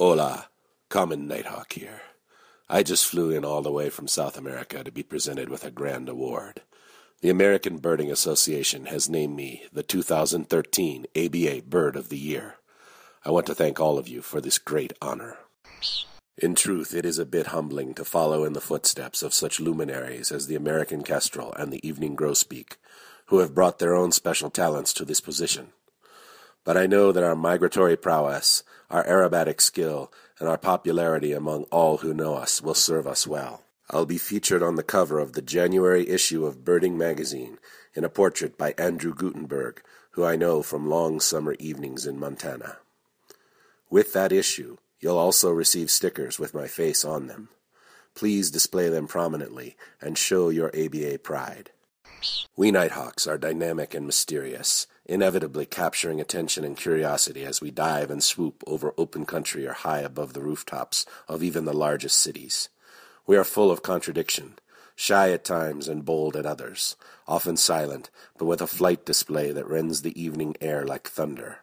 Hola, Common Nighthawk here. I just flew in all the way from South America to be presented with a grand award. The American Birding Association has named me the 2013 ABA Bird of the Year. I want to thank all of you for this great honor. In truth, it is a bit humbling to follow in the footsteps of such luminaries as the American Kestrel and the Evening Grosbeak, who have brought their own special talents to this position. But I know that our migratory prowess, our aerobatic skill, and our popularity among all who know us will serve us well. I'll be featured on the cover of the January issue of Birding Magazine in a portrait by Andrew Gutenberg, who I know from long summer evenings in Montana. With that issue, you'll also receive stickers with my face on them. Please display them prominently and show your ABA pride. We Nighthawks are dynamic and mysterious, inevitably capturing attention and curiosity as we dive and swoop over open country or high above the rooftops of even the largest cities. We are full of contradiction, shy at times and bold at others, often silent, but with a flight display that rends the evening air like thunder,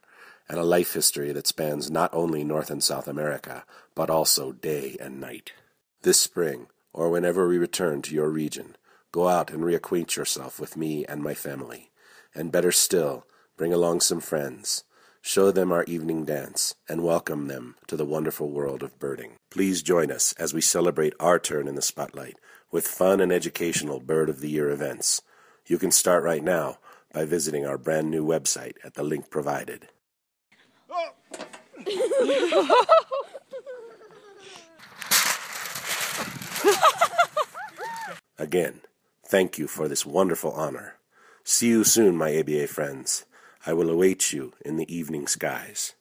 and a life history that spans not only North and South America, but also day and night. This spring, or whenever we return to your region, go out and reacquaint yourself with me and my family, and better still, bring along some friends. Show them our evening dance, and welcome them to the wonderful world of birding. Please join us as we celebrate our turn in the spotlight with fun and educational Bird of the Year events. You can start right now by visiting our brand new website at the link provided. Again, thank you for this wonderful honor. See you soon, my ABA friends. I will await you in the evening skies.